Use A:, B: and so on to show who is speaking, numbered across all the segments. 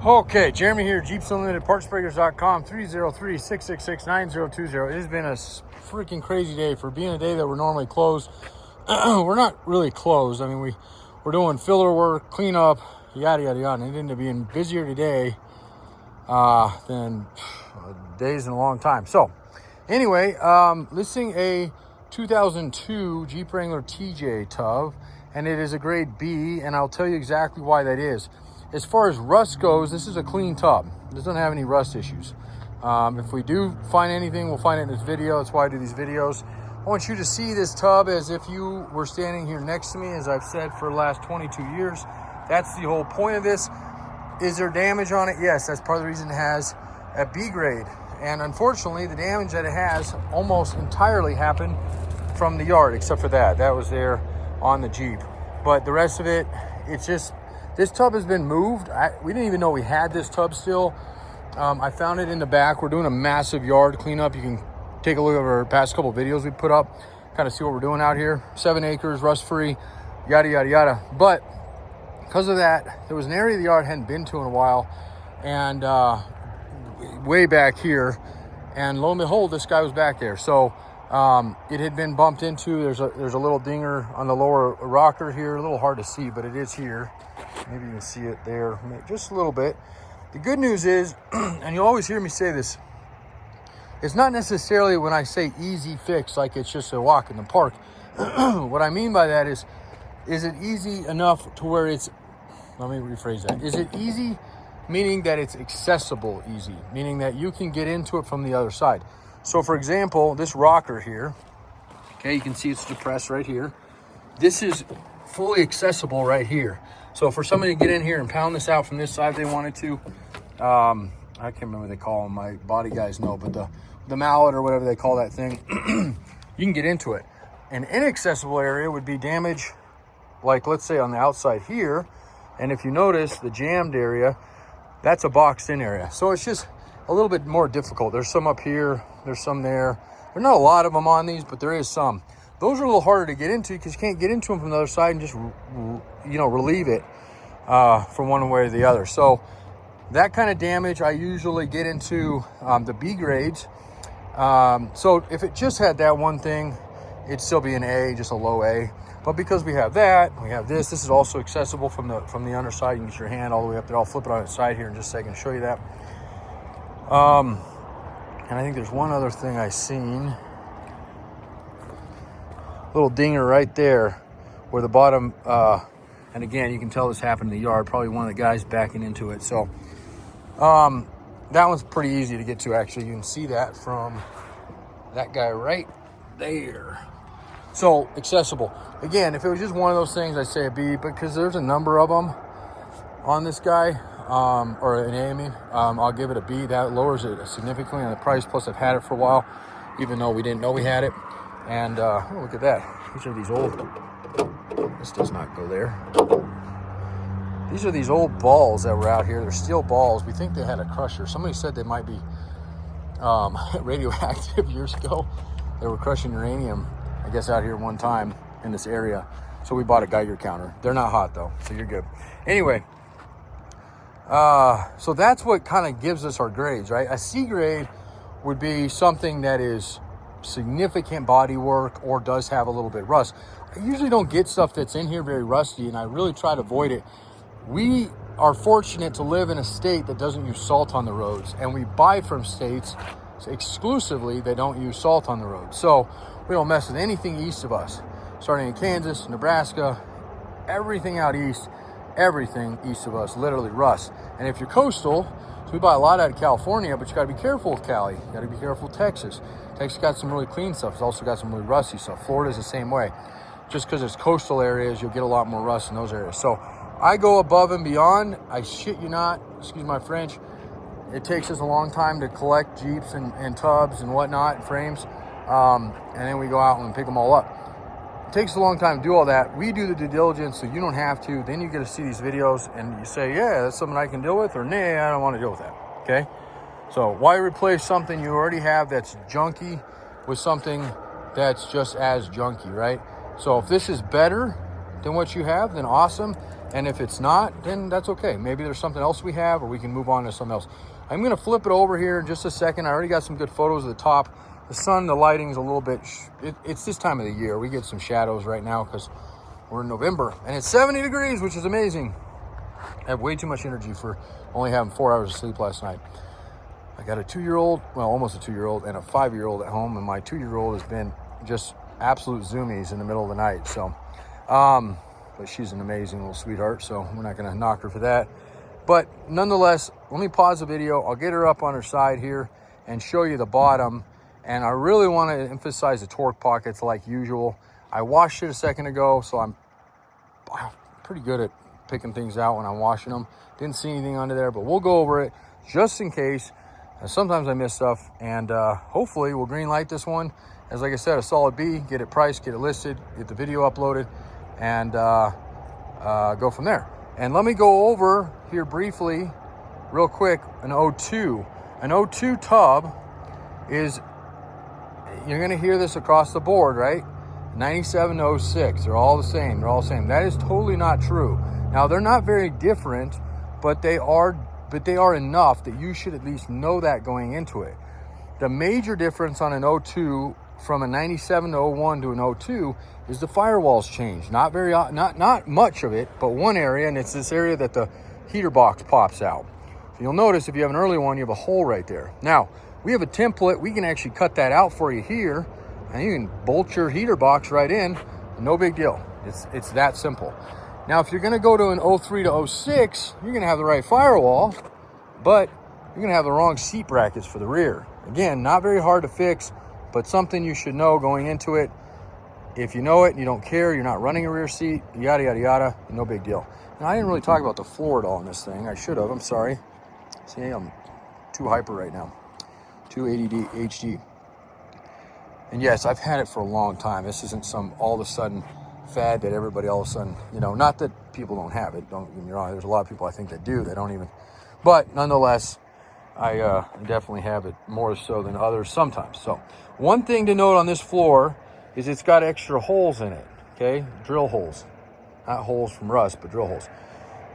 A: Okay, Jeremy here, Jeeps Unlimited, partsbreakers.com, 303-666-9020. It has been a freaking crazy day for being a day that we're normally closed. We're not really closed. I mean, we're doing filler work, cleanup, yada, yada, yada. And it ended up being busier today than days in a long time. So, anyway, listing a 2002 Jeep Wrangler TJ tub, and it is a grade B, and I'll tell you exactly why that is. As far as rust goes, this is a clean tub. It doesn't have any rust issues. If we do find anything, we'll find it in this video. That's why I do these videos. I want you to see this tub as if you were standing here next to me, as I've said for the last 22 years. That's the whole point of this. Is there damage on it? Yes, that's part of the reason it has a B grade. And unfortunately, the damage that it has almost entirely happened from the yard, except for that. That was there on the Jeep. But the rest of it, it's just, this tub has been moved. We didn't even know we had this tub still. I found it in the back. We're doing a massive yard cleanup. You can take a look at our past couple videos we put up, kind of see what we're doing out here. 7 acres, rust-free, yada, yada, yada. But because of that, there was an area of the yard I hadn't been to in a while, and way back here, and lo and behold, this guy was back there. So it had been bumped into. There's a little dinger on the lower rocker here, a little hard to see, but it is here. Maybe you can see it there just a little bit. The good news is, and you'll always hear me say this, it's not necessarily when I say easy fix like it's just a walk in the park. What I mean by that is it easy enough to where it's, let me rephrase that. Is it easy meaning that it's accessible easy, meaning that you can get into it from the other side. So for example, this rocker here, okay, you can see it's depressed right here. This is fully accessible right here. So for somebody to get in here and pound this out from this side if they wanted to, I can't remember what they call them, my body guys know, but the mallet or whatever they call that thing, you can get into it. An inaccessible area would be damage, like let's say on the outside here, and if you notice the jammed area, that's a boxed in area. So it's just a little bit more difficult. There's some up here, there's some there. There's not a lot of them on these, but there is some. Those are a little harder to get into because you can't get into them from the other side and just, relieve it from one way or the other. So that kind of damage, I usually get into the B grades. So if it just had that one thing, it'd still be an A, just a low A. But because we have that, we have this. This is also accessible from the underside. You can get your hand all the way up there. I'll flip it on its side here in just a second and show you that. And I think there's one other thing I seen. Little dinger right there where the bottom, and again, you can tell this happened in the yard. Probably one of the guys backing into it. So that one's pretty easy to get to, actually. You can see that from that guy right there. So accessible. Again, if it was just one of those things, I'd say a B, because there's a number of them on this guy, or an A, I mean. I'll give it a B. That lowers it significantly on the price. Plus, I've had it for a while, even though we didn't know we had it. And oh, look at that. These are these old, this does not go there. These are these old balls that were out here. They're steel balls. We think they had a crusher. Somebody said they might be radioactive years ago. They were crushing uranium, I guess, out here one time in this area. So we bought a Geiger counter. They're not hot though, so you're good. Anyway, so that's what kind of gives us our grades, right? A C grade would be something that is significant body work or does have a little bit of rust. I usually don't get stuff that's in here very rusty, and I really try to avoid it. We are fortunate to live in a state that doesn't use salt on the roads, and we buy from states exclusively that don't use salt on the road. So we don't mess with anything east of us. Starting in Kansas, Nebraska, everything out east, everything east of us literally rusts. And if you're coastal, so we buy a lot out of California, but you got to be careful with Cali. You got to be careful with Texas. Texas got some really clean stuff. It's also got some really rusty stuff. Florida's the same way. Just because it's coastal areas, you'll get a lot more rust in those areas. So I go above and beyond. I shit you not, excuse my French. It takes us a long time to collect Jeeps and tubs and whatnot, and frames. And then we go out and pick them all up. It takes a long time to do all that. We do the due diligence so you don't have to. Then you get to see these videos and you say, yeah, that's something I can deal with, or nah, I don't want to deal with that, okay? So why replace something you already have that's junky with something that's just as junky, right? So if this is better than what you have, then awesome. And if it's not, then that's okay. Maybe there's something else we have, or we can move on to something else. I'm going to flip it over here in just a second. I already got some good photos of the top. The sun, the lighting's a little bit, it's this time of the year. We get some shadows right now because we're in November, and it's 70 degrees, which is amazing. I have way too much energy for only having 4 hours of sleep last night. I got a 2-year-old, well, almost a 2-year-old, and a 5-year-old at home, and my 2-year-old has been just absolute zoomies in the middle of the night. So, but she's an amazing little sweetheart, so we're not going to knock her for that. But nonetheless, let me pause the video. I'll get her up on her side here and show you the bottom. And I really want to emphasize the torque pockets like usual. I washed it a second ago, so I'm pretty good at picking things out when I'm washing them. Didn't see anything under there, but we'll go over it just in case. Sometimes I miss stuff, and hopefully we'll green light this one. As like I said, a solid B, get it priced, get it listed, get the video uploaded, and go from there. And let me go over here briefly, real quick, an 02. An 02 tub is, you're gonna hear this across the board, right? 97 to 06, they're all the same, they're all the same. That is totally not true. Now, they're not very different, but they are enough that you should at least know that going into it. The major difference on an 02 from a 97 to 01 to an 02 is the firewall's changed. Not much of it, but one area, and it's this area that the heater box pops out. So you'll notice if you have an early one, you have a hole right there. Now, we have a template. We can actually cut that out for you here, and you can bolt your heater box right in. No big deal. It's that simple. Now, if you're going to go to an 03 to 06, you're going to have the right firewall, but you're going to have the wrong seat brackets for the rear. Again, not very hard to fix, but something you should know going into it. If you know it and you don't care, you're not running a rear seat, yada, yada, yada, no big deal. Now, I didn't really talk about the floor at all in this thing. I should have. I'm sorry. See, I'm too hyper right now. Too ADD, HD. And yes, I've had it for a long time. This isn't some all of a sudden fad that everybody all of a sudden, not that people don't have it. Don't get me wrong. There's a lot of people I think that do. They don't even. But nonetheless, I definitely have it more so than others sometimes. So one thing to note on this floor is it's got extra holes in it, okay? Drill holes. Not holes from rust, but drill holes.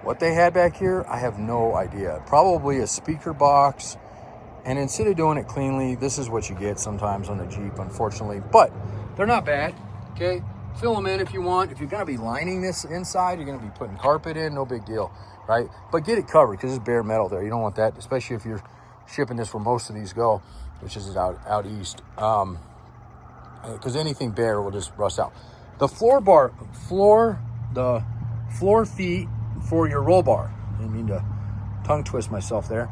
A: What they had back here, I have no idea. Probably a speaker box. And instead of doing it cleanly, this is what you get sometimes on the Jeep, unfortunately. But they're not bad, okay? Fill them in if you want. If you're going to be lining this inside, you're going to be putting carpet in, no big deal, right? But get it covered because it's bare metal there. You don't want that, especially if you're shipping this where most of these go, which is out east. Because anything bare will just rust out. The the floor feet for your roll bar. I didn't mean to tongue twist myself there.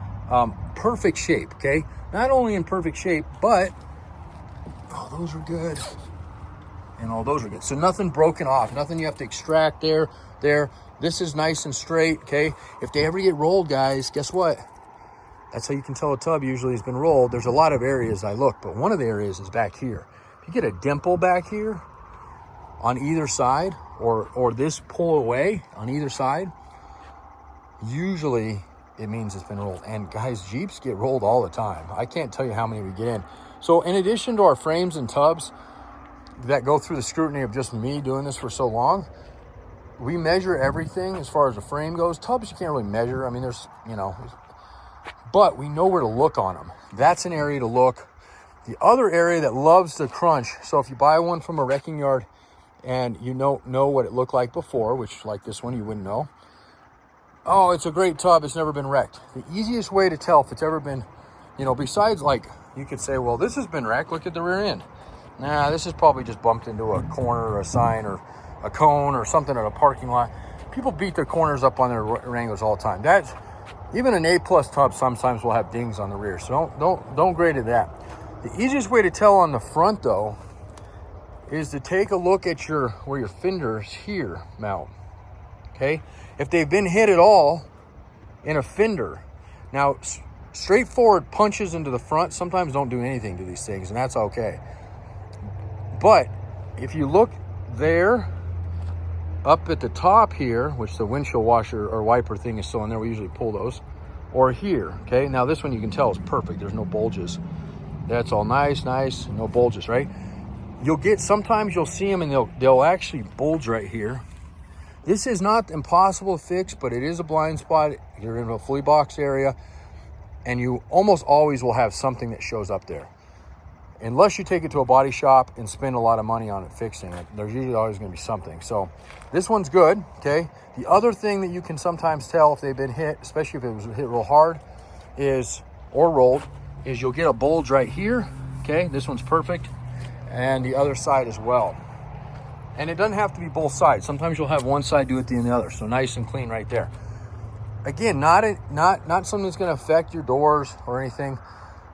A: Perfect shape, okay? Not only in perfect shape, but those are good. And all those are good. So nothing broken off, nothing you have to extract there. This is nice and straight, okay? If they ever get rolled, guys, guess what? That's how you can tell a tub usually has been rolled. There's a lot of areas I look, but one of the areas is back here. If you get a dimple back here on either side, or this pull away on either side, usually it means it's been rolled. And guys, Jeeps get rolled all the time. I can't tell you how many we get in. So in addition to our frames and tubs that go through the scrutiny of just me doing this for so long, we measure everything as far as the frame goes. Tubs you can't really measure. I mean, there's, but we know where to look on them. That's an area to look. The other area that loves to crunch, so if you buy one from a wrecking yard and you know what it looked like before, which like this one you wouldn't know, oh, it's a great tub, it's never been wrecked. The easiest way to tell if it's ever been, besides like, you could say, well, this has been wrecked, look at the rear end. Nah, this is probably just bumped into a corner or a sign or a cone or something at a parking lot. People beat their corners up on their Wranglers all the time. That's, even an A+ tub sometimes will have dings on the rear, so don't grade it that. The easiest way to tell on the front, though, is to take a look at where your fenders here mount, okay? If they've been hit at all in a fender. Now, straightforward punches into the front sometimes don't do anything to these things, and that's okay. But if you look there, up at the top here, which the windshield washer or wiper thing is still in there, we usually pull those, or here, okay? Now this one you can tell is perfect. There's no bulges. That's all nice, no bulges, right? Sometimes you'll see them and they'll actually bulge right here. This is not impossible to fix, but it is a blind spot. You're in a fully boxed area, and you almost always will have something that shows up there. Unless you take it to a body shop and spend a lot of money on it fixing it, there's usually always going to be something. So this one's good, okay? The other thing that you can sometimes tell if they've been hit, especially if it was hit real hard, or rolled, is you'll get a bulge right here, okay? This one's perfect, and the other side as well. And it doesn't have to be both sides. Sometimes you'll have one side do it than the other, so nice and clean right there. Again, not something that's going to affect your doors or anything,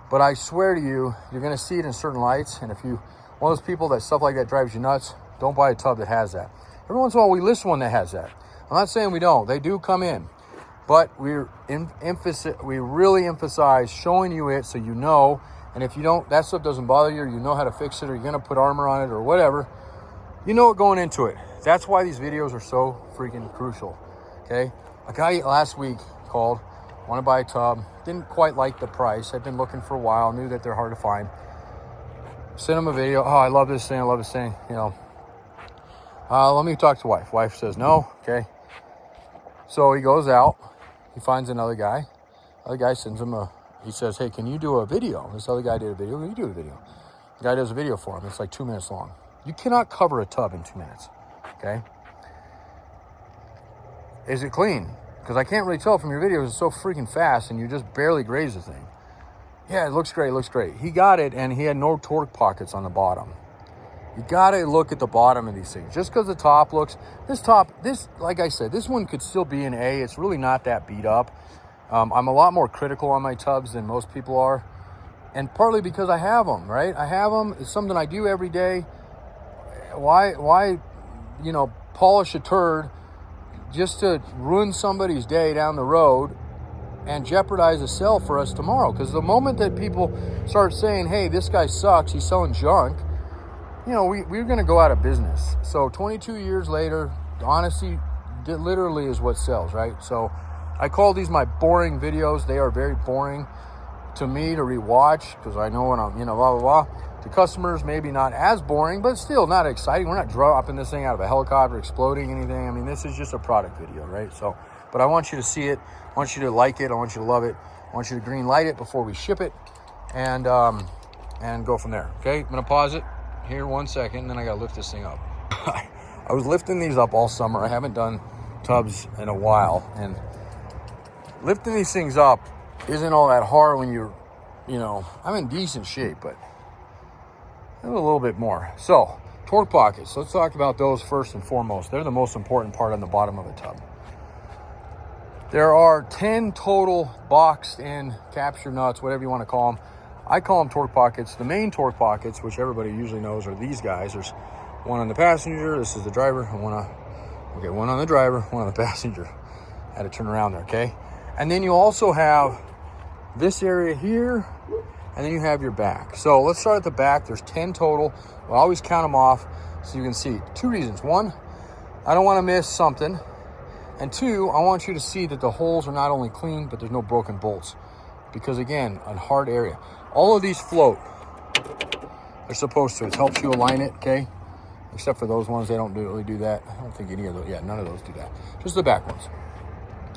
A: but I swear to you, you're going to see it in certain lights. And if you one of those people that stuff like that drives you nuts, don't buy a tub that has that. Every once in a while, we list one that has that. I'm not saying we don't. They do come in, but we really emphasize showing you it so you know. And if you don't, that stuff doesn't bother you, or you know how to fix it, or you're going to put armor on it, or whatever. You know it going into it. That's why these videos are so freaking crucial, okay? A guy last week called, wanted to buy a tub, didn't quite like the price, had been looking for a while, knew that they're hard to find. Sent him a video, oh, I love this thing, you know. Let me talk to wife. Wife says no, okay. So he goes out, he finds another guy. Other guy sends him he says, hey, can you do a video? This other guy did a video, can you do a video? The guy does a video for him, it's like 2 minutes long. You cannot cover a tub in 2 minutes, okay? Is it clean? Because I can't really tell from your videos, it's so freaking fast and you just barely graze the thing. Yeah, it looks great, He got it and he had no torque pockets on the bottom. You gotta look at the bottom of these things. Just because the top looks, this, like I said, this one could still be an A. It's really not that beat up. I'm a lot more critical on my tubs than most people are. And partly because I have them, right? I have them, it's something I do every day. Why, you know, polish a turd just to ruin somebody's day down the road and jeopardize a sale for us tomorrow? Because the moment that people start saying, hey, this guy sucks, he's selling junk, you know, we're going to go out of business. So 22 years later, honesty literally is what sells, right? So I call these my boring videos. They are very boring to me to rewatch because I know when I'm, you know, blah, blah, blah. To customers, maybe not as boring, but still not exciting. We're not dropping this thing out of a helicopter, exploding anything. I mean, this is just a product video, right? So, but I want you to see it. I want you to like it. I want you to love it. I want you to green light it before we ship it, and go from there. Okay, I'm gonna pause it here 1 second, and then I gotta lift this thing up. I was lifting these up all summer. I haven't done tubs in a while, and lifting these things up isn't all that hard when you're, you know, I'm in decent shape, but a little bit more. So, torque pockets. Let's talk about those first and foremost. They're the most important part on the bottom of a tub. There are 10 total boxed in capture nuts, whatever you want to call them. I call them torque pockets. The main torque pockets, which everybody usually knows, are these guys. There's one on the passenger. This is the driver. And one on the driver, one on the passenger. Had to turn around there, okay? And then you also have this area here, and then you have your back. So let's start at the back. There's 10 total. We'll always count them off so you can see. 2 reasons. 1, I don't want to miss something. And 2, I want you to see that the holes are not only clean, but there's no broken bolts. Because again, a hard area. All of these float. They're supposed to. It helps you align it, okay? Except for those ones, they don't really do that. I don't think any of those, none of those do that. Just the back ones.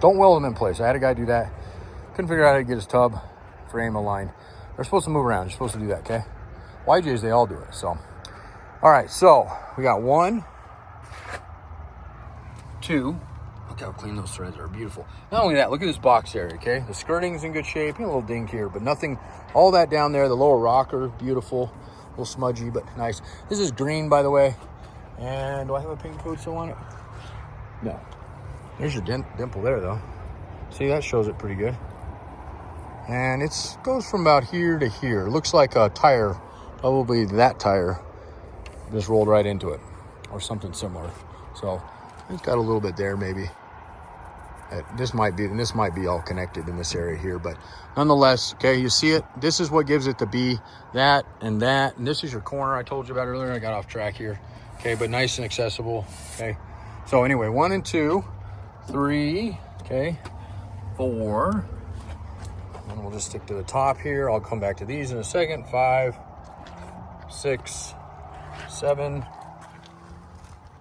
A: Don't weld them in place. I had a guy do that. Couldn't figure out how to get his tub frame aligned. They're supposed to move around. You're supposed to do that, okay? YJs, they all do it, so. All right, so we got 1, 2. Look how clean those threads are. Beautiful. Not only that, look at this box area, okay? The skirting's in good shape. A little dink here, but nothing. All that down there, the lower rocker, beautiful. A little smudgy, but nice. This is green, by the way. And do I have a pink coat still on it? No. There's your dimple there, though. See, that shows it pretty good. And it goes from about here to here. It looks like a tire, probably that tire, just rolled right into it, or something similar. So it's got a little bit there, maybe. This might be all connected in this area here, but nonetheless, okay, you see it. This is what gives it the B, that, and this is your corner I told you about earlier. I got off track here, okay, but nice and accessible, okay. So anyway, 1 and 2, 3, okay, 4. And we'll just stick to the top here. I'll come back to these in a second. 5, 6, 7,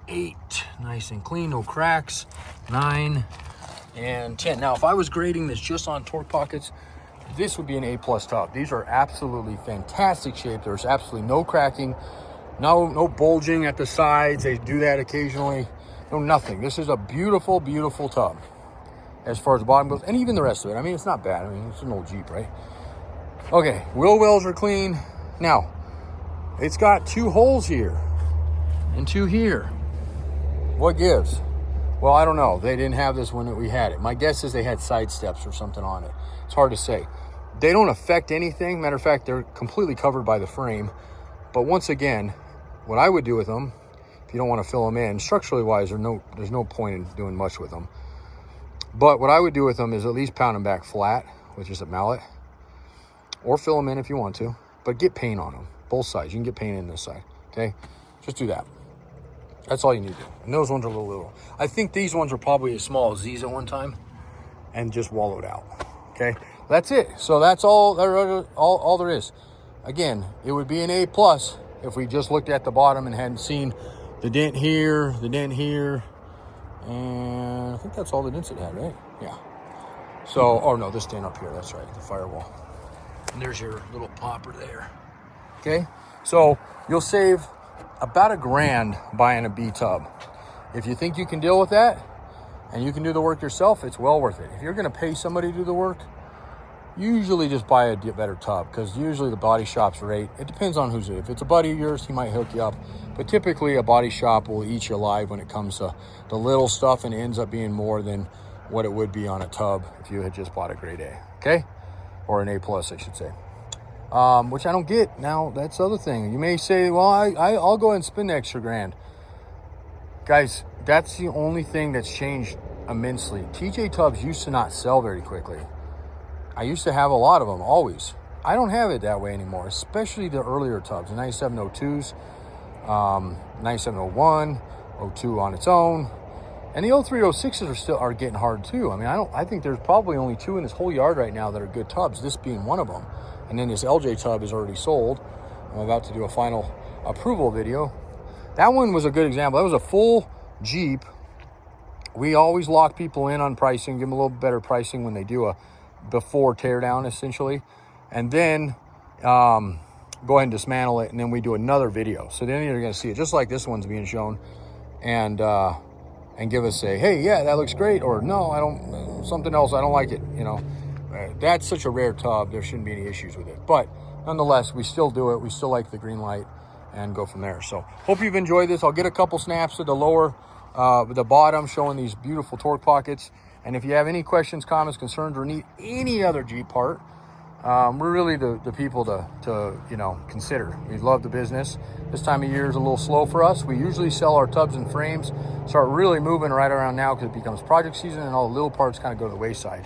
A: 8, nice and clean, no cracks. 9 and 10. Now, if I was grading this just on torque pockets, this would be an A+ tub. These are absolutely fantastic shape. There's absolutely no cracking, no bulging at the sides. They do that occasionally. No, nothing. This is a beautiful, beautiful tub as far as the bottom goes, and even the rest of it. I mean, it's not bad. I mean, it's an old Jeep, right? Okay, wheel wells are clean. Now, it's got 2 holes here and 2 here. What gives? Well, I don't know. They didn't have this when we had it. My guess is they had side steps or something on it. It's hard to say. They don't affect anything. Matter of fact, they're completely covered by the frame. But once again, what I would do with them, if you don't want to fill them in, structurally wise, there's no point in doing much with them. But what I would do with them is at least pound them back flat with just a mallet, or fill them in if you want to, but get paint on them, both sides. You can get paint in this side, okay? Just do that. That's all you need to do. And those ones are a little. I think these ones were probably as small as these at one time and just wallowed out, okay? That's it. So that's all there is. Again, it would be an A+ if we just looked at the bottom and hadn't seen the dent here, and I think that's all the dents it had, right? Yeah. So, oh no, this dent up here, that's right, the firewall. And there's your little popper there. Okay, so you'll save about $1,000 buying a B tub. If you think you can deal with that and you can do the work yourself, it's well worth it. If you're gonna pay somebody to do the work, usually just buy a better tub, because usually the body shop's rate, it depends on who's it. If it's a buddy of yours, he might hook you up. But typically a body shop will eat you alive when it comes to the little stuff, and it ends up being more than what it would be on a tub if you had just bought a grade A, okay? Or an A+, I should say. Which I don't get. Now, that's the other thing. You may say, well, I'll go ahead and spend the extra $1,000. Guys, that's the only thing that's changed immensely. TJ tubs used to not sell very quickly. I used to have a lot of them, always. I don't have it that way anymore, especially the earlier tubs, the 9702s, 9701, 02 on its own. And the 0306s are getting hard too. I mean, I think there's probably only 2 in this whole yard right now that are good tubs, this being one of them. And then this LJ tub is already sold. I'm about to do a final approval video. That one was a good example. That was a full Jeep. We always lock people in on pricing, give them a little better pricing when they do a before teardown, essentially. And then go ahead and dismantle it, and then we do another video. So then you're gonna see it just like this one's being shown, and give us a, hey, yeah, that looks great, or no, I don't, something else, I don't like it, you know. That's such a rare tub, there shouldn't be any issues with it. But nonetheless, we still do it. We still like the green light and go from there. So hope you've enjoyed this. I'll get a couple snaps of the lower, the bottom, showing these beautiful torque pockets. And if you have any questions, comments, concerns, or need any other Jeep part, we're really the people to consider. We love the business. This time of year is a little slow for us. We usually sell our tubs and frames, start really moving right around now because it becomes project season and all the little parts kind of go to the wayside.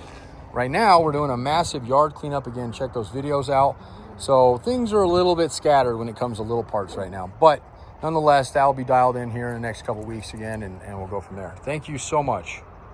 A: Right now, we're doing a massive yard cleanup. Again, check those videos out. So things are a little bit scattered when it comes to little parts right now. But nonetheless, that'll be dialed in here in the next couple weeks again, and we'll go from there. Thank you so much.